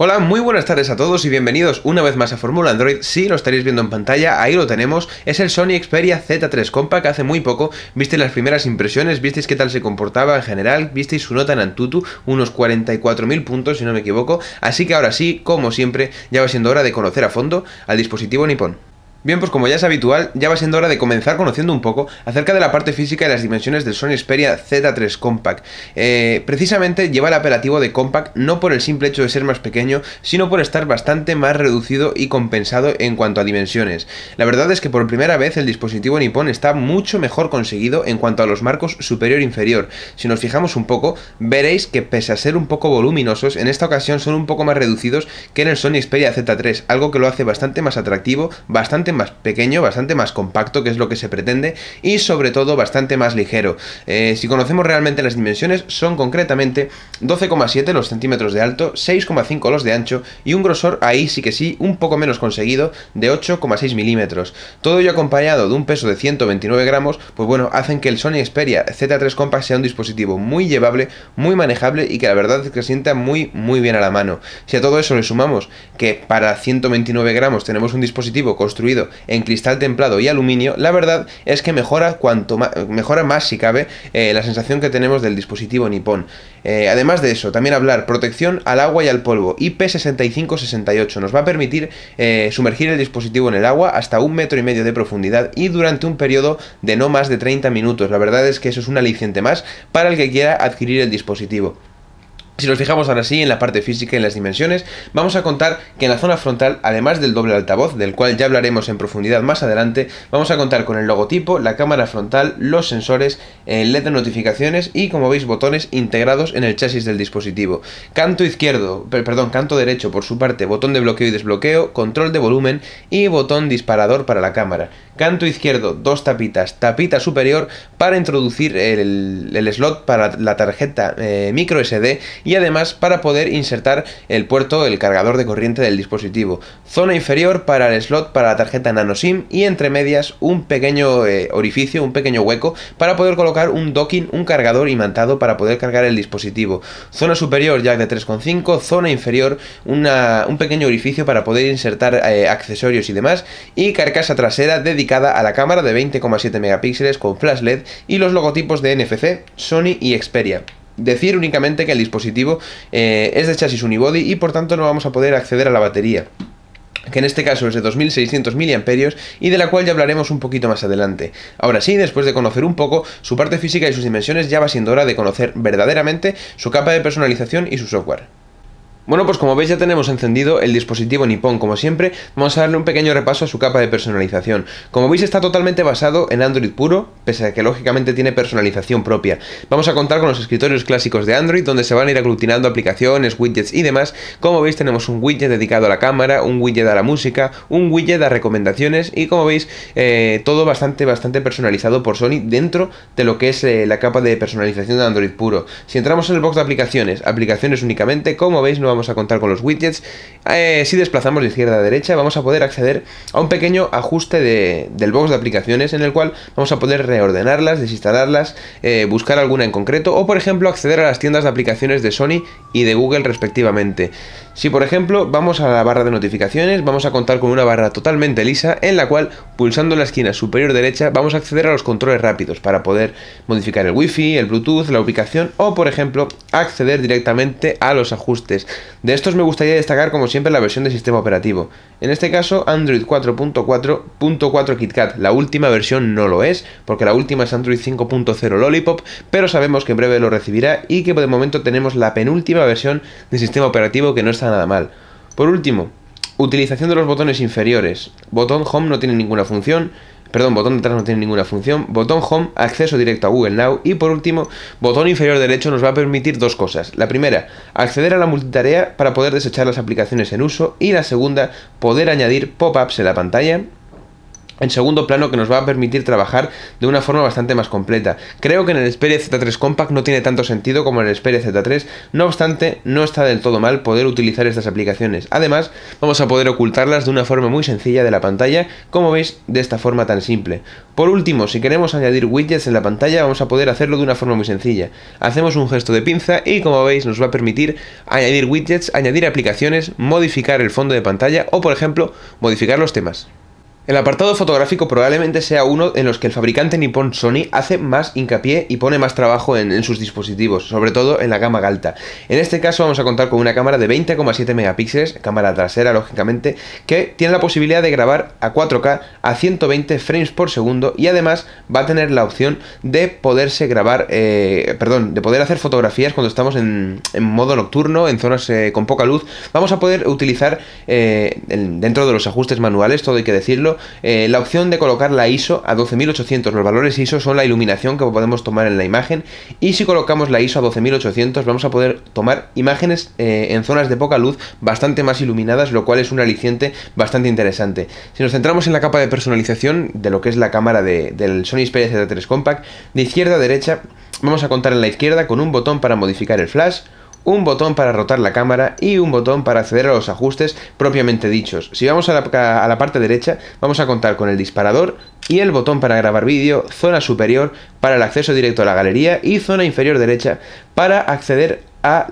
Hola, muy buenas tardes a todos y bienvenidos una vez más a Fórmula Android. Sí, lo estaréis viendo en pantalla, ahí lo tenemos. Es el Sony Xperia Z3 Compact. Hace muy poco visteis las primeras impresiones, visteis qué tal se comportaba en general, visteis su nota en Antutu, unos 44.000 puntos si no me equivoco. Así que ahora sí, como siempre, ya va siendo hora de conocer a fondo al dispositivo nipón. Bien, pues como ya es habitual, ya va siendo hora de comenzar conociendo un poco acerca de la parte física y las dimensiones del Sony Xperia Z3 Compact. Precisamente lleva el apelativo de Compact no por el simple hecho de ser más pequeño, sino por estar bastante más reducido y compensado en cuanto a dimensiones. La verdad es que por primera vez el dispositivo nipón está mucho mejor conseguido en cuanto a los marcos superior e inferior. Si nos fijamos un poco, veréis que pese a ser un poco voluminosos, en esta ocasión son un poco más reducidos que en el Sony Xperia Z3, algo que lo hace bastante más atractivo, bastante más pequeño, bastante más compacto, que es lo que se pretende, y sobre todo bastante más ligero. Si conocemos realmente las dimensiones, son concretamente 12,7 los centímetros de alto, 6,5 los de ancho y un grosor, ahí sí que sí, un poco menos conseguido, de 8,6 milímetros. Todo ello acompañado de un peso de 129 gramos, pues bueno, hacen que el Sony Xperia Z3 Compact sea un dispositivo muy llevable, muy manejable y que la verdad es que sienta muy bien a la mano. Si a todo eso le sumamos que para 129 gramos tenemos un dispositivo construido en cristal templado y aluminio, la verdad es que mejora más si cabe la sensación que tenemos del dispositivo nipón. Además de eso, también hablar protección al agua y al polvo, IP6568, nos va a permitir sumergir el dispositivo en el agua hasta 1,5 metros de profundidad y durante un periodo de no más de 30 minutos. La verdad es que eso es un aliciente más para el que quiera adquirir el dispositivo. Si nos fijamos ahora sí en la parte física y en las dimensiones, vamos a contar que en la zona frontal, además del doble altavoz, del cual ya hablaremos en profundidad más adelante, vamos a contar con el logotipo, la cámara frontal, los sensores, el LED de notificaciones y, como veis, botones integrados en el chasis del dispositivo. Canto derecho por su parte, botón de bloqueo y desbloqueo, control de volumen y botón disparador para la cámara. Canto izquierdo, dos tapitas, tapita superior para introducir el slot para la tarjeta micro SD y además para poder insertar el cargador de corriente del dispositivo. Zona inferior para el slot para la tarjeta nano SIM y entre medias un pequeño orificio, un pequeño hueco para poder colocar un docking, un cargador imantado para poder cargar el dispositivo. Zona superior jack de 3,5, zona inferior un pequeño orificio para poder insertar accesorios y demás, y carcasa trasera dedicada a la cámara de 20,7 megapíxeles con flash LED y los logotipos de NFC, Sony y Xperia. Decir únicamente que el dispositivo es de chasis unibody y por tanto no vamos a poder acceder a la batería, que en este caso es de 2600 mAh y de la cual ya hablaremos un poquito más adelante. Ahora sí, después de conocer un poco su parte física y sus dimensiones, ya va siendo hora de conocer verdaderamente su capa de personalización y su software. Bueno, pues como veis ya tenemos encendido el dispositivo nipón. Como siempre, vamos a darle un pequeño repaso a su capa de personalización. Como veis está totalmente basado en Android puro, pese a que lógicamente tiene personalización propia. Vamos a contar con los escritorios clásicos de Android, donde se van a ir aglutinando aplicaciones, widgets y demás. Como veis tenemos un widget dedicado a la cámara, un widget a la música, un widget a recomendaciones y como veis todo bastante personalizado por Sony dentro de lo que es la capa de personalización de Android puro. Si entramos en el box de aplicaciones únicamente, como veis no vamos a contar con los widgets. Si desplazamos de izquierda a derecha vamos a poder acceder a un pequeño ajuste del box de aplicaciones en el cual vamos a poder reordenarlas, desinstalarlas, buscar alguna en concreto o por ejemplo acceder a las tiendas de aplicaciones de Sony y de Google respectivamente. Si por ejemplo vamos a la barra de notificaciones, vamos a contar con una barra totalmente lisa en la cual pulsando en la esquina superior derecha vamos a acceder a los controles rápidos para poder modificar el wifi, el bluetooth, la ubicación o por ejemplo acceder directamente a los ajustes. De estos me gustaría destacar como siempre la versión de sistema operativo. En este caso Android 4.4.4 KitKat, la última versión no lo es, porque la última es Android 5.0 Lollipop, pero sabemos que en breve lo recibirá y que de momento tenemos la penúltima versión de sistema operativo que no está nada mal. Por último, utilización de los botones inferiores. Botón Home no tiene ninguna función. Botón de atrás no tiene ninguna función, botón Home, acceso directo a Google Now y por último, botón inferior derecho nos va a permitir dos cosas. La primera, acceder a la multitarea para poder desechar las aplicaciones en uso y la segunda, poder añadir pop-ups en la pantalla en segundo plano, que nos va a permitir trabajar de una forma bastante más completa. Creo que en el Xperia Z3 Compact no tiene tanto sentido como en el Xperia Z3, no obstante, no está del todo mal poder utilizar estas aplicaciones. Además, vamos a poder ocultarlas de una forma muy sencilla de la pantalla, como veis, de esta forma tan simple. Por último, si queremos añadir widgets en la pantalla, vamos a poder hacerlo de una forma muy sencilla. Hacemos un gesto de pinza y, como veis, nos va a permitir añadir widgets, añadir aplicaciones, modificar el fondo de pantalla o, por ejemplo, modificar los temas. El apartado fotográfico probablemente sea uno en los que el fabricante nipón Sony hace más hincapié y pone más trabajo en sus dispositivos, sobre todo en la gama alta. En este caso vamos a contar con una cámara de 20,7 megapíxeles, cámara trasera lógicamente, que tiene la posibilidad de grabar a 4K a 120 frames por segundo y además va a tener la opción de poderse grabar, de poder hacer fotografías cuando estamos en modo nocturno, en zonas con poca luz. Vamos a poder utilizar dentro de los ajustes manuales, todo hay que decirlo, la opción de colocar la ISO a 12800. Los valores ISO son la iluminación que podemos tomar en la imagen, y si colocamos la ISO a 12800 vamos a poder tomar imágenes en zonas de poca luz bastante más iluminadas, lo cual es un aliciente bastante interesante. Si nos centramos en la capa de personalización de lo que es la cámara del Sony Xperia Z3 Compact, de izquierda a derecha vamos a contar en la izquierda con un botón para modificar el flash, un botón para rotar la cámara y un botón para acceder a los ajustes propiamente dichos. Si vamos a la parte derecha, vamos a contar con el disparador y el botón para grabar vídeo, zona superior para el acceso directo a la galería y zona inferior derecha para acceder a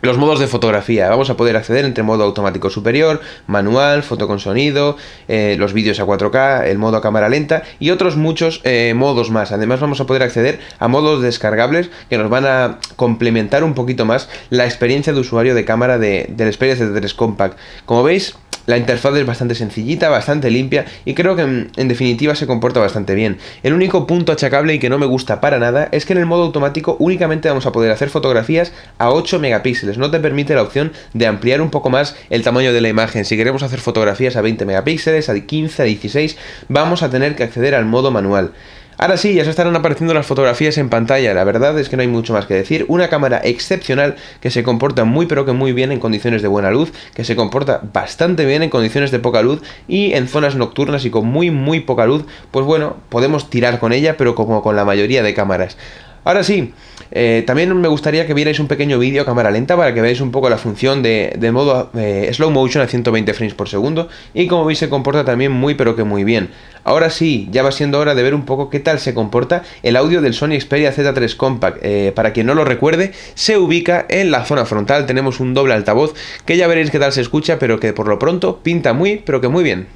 los modos de fotografía. Vamos a poder acceder entre modo automático superior, manual, foto con sonido, los vídeos a 4K, el modo a cámara lenta y otros muchos modos más. Además vamos a poder acceder a modos descargables que nos van a complementar un poquito más la experiencia de usuario de cámara del Xperia Z3 Compact. Como veis, la interfaz es bastante sencillita, bastante limpia y creo que en definitiva se comporta bastante bien. El único punto achacable y que no me gusta para nada es que en el modo automático únicamente vamos a poder hacer fotografías a 8 megapíxeles. No te permite la opción de ampliar un poco más el tamaño de la imagen. Si queremos hacer fotografías a 20 megapíxeles, a 15, a 16, vamos a tener que acceder al modo manual. Ahora sí, ya se estarán apareciendo las fotografías en pantalla. La verdad es que no hay mucho más que decir. Una cámara excepcional que se comporta muy pero que muy bien en condiciones de buena luz, que se comporta bastante bien en condiciones de poca luz y en zonas nocturnas y con muy poca luz, pues bueno, podemos tirar con ella, pero como con la mayoría de cámaras. Ahora sí, también me gustaría que vierais un pequeño vídeo a cámara lenta para que veáis un poco la función de modo slow motion a 120 frames por segundo y como veis se comporta también muy pero que muy bien. Ahora sí, ya va siendo hora de ver un poco qué tal se comporta el audio del Sony Xperia Z3 Compact. Para quien no lo recuerde, se ubica en la zona frontal, tenemos un doble altavoz que ya veréis qué tal se escucha, pero que por lo pronto pinta muy pero que muy bien.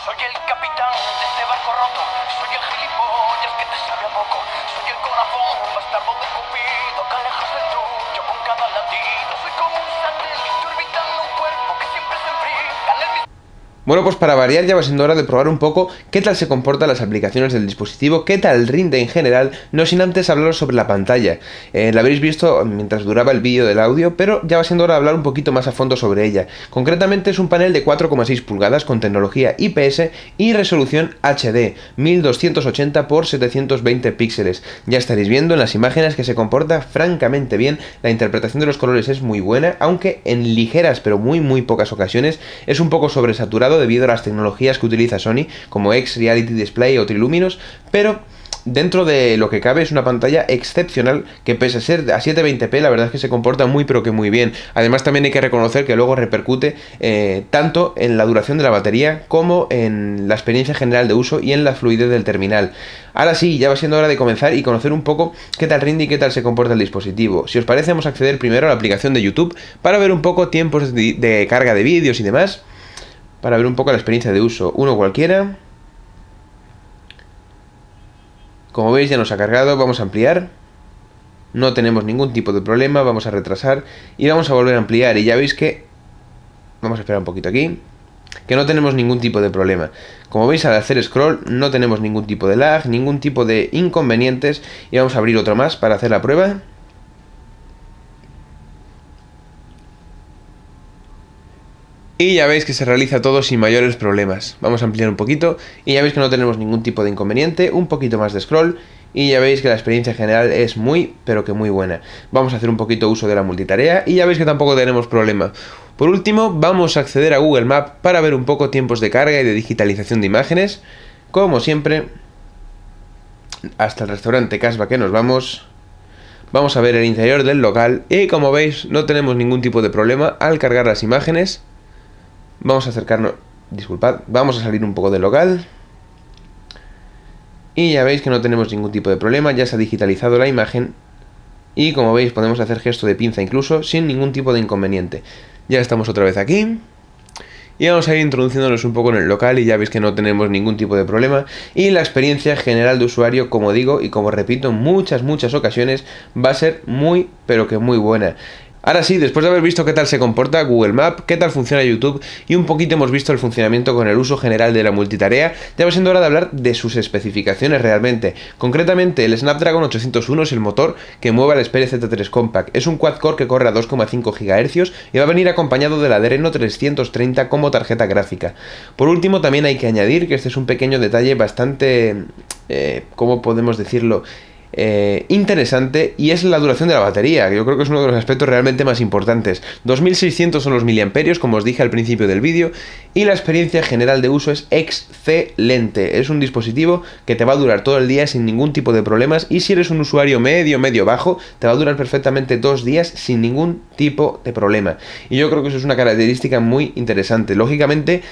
Soy el capitán de este barco roto, soy el gilipollas que te sabe a poco, soy el corazón bastardo de Cupido que alejas del tuyo con cada latido, soy como un satélite orbitando un cuerpo que siempre se enfría en el mismo... Bueno, pues para variar ya va siendo hora de probar un poco qué tal se comportan las aplicaciones del dispositivo, qué tal rinde en general, no sin antes hablaros sobre la pantalla. La habréis visto mientras duraba el vídeo del audio, pero ya va siendo hora de hablar un poquito más a fondo sobre ella. Concretamente es un panel de 4,6 pulgadas con tecnología IPS y resolución HD, 1280 x 720 píxeles. Ya estaréis viendo en las imágenes que se comporta francamente bien, la interpretación de los colores es muy buena, aunque en ligeras pero muy pocas ocasiones es un poco sobresaturado debido a las tecnologías que utiliza Sony, como X-Reality Display o Triluminos, pero dentro de lo que cabe es una pantalla excepcional que pese a ser a 720p, la verdad es que se comporta muy pero que muy bien. Además también hay que reconocer que luego repercute tanto en la duración de la batería como en la experiencia general de uso y en la fluidez del terminal. Ahora sí, ya va siendo hora de comenzar y conocer un poco qué tal rinde y qué tal se comporta el dispositivo. Si os parece, vamos a acceder primero a la aplicación de YouTube para ver un poco tiempos de carga de vídeos y demás, para ver un poco la experiencia de uso. Uno cualquiera. Como veis ya nos ha cargado, vamos a ampliar. No tenemos ningún tipo de problema, vamos a retrasar y vamos a volver a ampliar. Y ya veis que... Vamos a esperar un poquito aquí. Que no tenemos ningún tipo de problema. Como veis, al hacer scroll no tenemos ningún tipo de lag, ningún tipo de inconvenientes. Y vamos a abrir otro más para hacer la prueba. Y ya veis que se realiza todo sin mayores problemas. Vamos a ampliar un poquito y ya veis que no tenemos ningún tipo de inconveniente. Un poquito más de scroll y ya veis que la experiencia general es muy, pero que muy buena. Vamos a hacer un poquito uso de la multitarea y ya veis que tampoco tenemos problema. Por último, vamos a acceder a Google Maps para ver un poco tiempos de carga y de digitalización de imágenes. Como siempre, hasta el restaurante Casbah que nos vamos. Vamos a ver el interior del local y como veis no tenemos ningún tipo de problema al cargar las imágenes. Vamos a acercarnos, disculpad, vamos a salir un poco del local. Y ya veis que no tenemos ningún tipo de problema, ya se ha digitalizado la imagen. Y como veis podemos hacer gesto de pinza incluso sin ningún tipo de inconveniente. Ya estamos otra vez aquí. Y vamos a ir introduciéndonos un poco en el local y ya veis que no tenemos ningún tipo de problema. Y la experiencia general de usuario, como digo y como repito en muchas ocasiones, va a ser muy, pero que muy buena. Ahora sí, después de haber visto qué tal se comporta Google Maps, qué tal funciona YouTube y un poquito hemos visto el funcionamiento con el uso general de la multitarea, ya va siendo hora de hablar de sus especificaciones realmente. Concretamente, el Snapdragon 801 es el motor que mueve al Xperia Z3 Compact. Es un quad-core que corre a 2,5 GHz y va a venir acompañado del Adreno 330 como tarjeta gráfica. Por último, también hay que añadir que este es un pequeño detalle bastante... ¿cómo podemos decirlo? Interesante, y es la duración de la batería, que yo creo que es uno de los aspectos realmente más importantes. 2600 son los miliamperios, como os dije al principio del vídeo, y la experiencia general de uso es excelente. Es un dispositivo que te va a durar todo el día sin ningún tipo de problemas, y si eres un usuario medio bajo, te va a durar perfectamente 2 días sin ningún tipo de problema. Y yo creo que eso es una característica muy interesante. Lógicamente,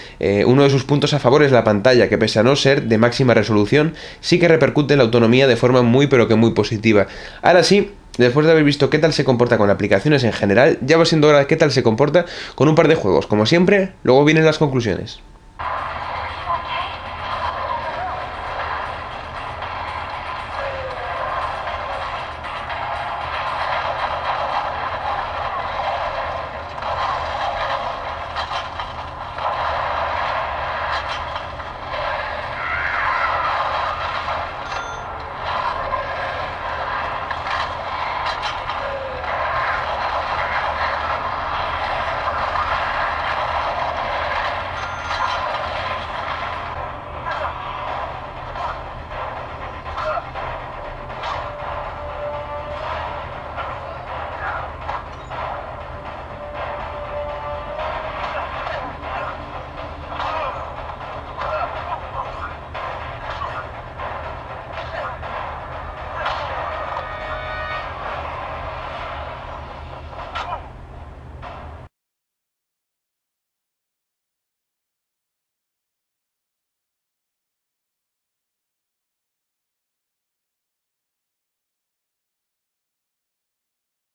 uno de sus puntos a favor es la pantalla, que pese a no ser de máxima resolución, sí que repercute en la autonomía de forma muy pero que muy positiva. Ahora sí, después de haber visto qué tal se comporta con aplicaciones en general, ya va siendo hora de qué tal se comporta con un par de juegos. Como siempre, luego vienen las conclusiones.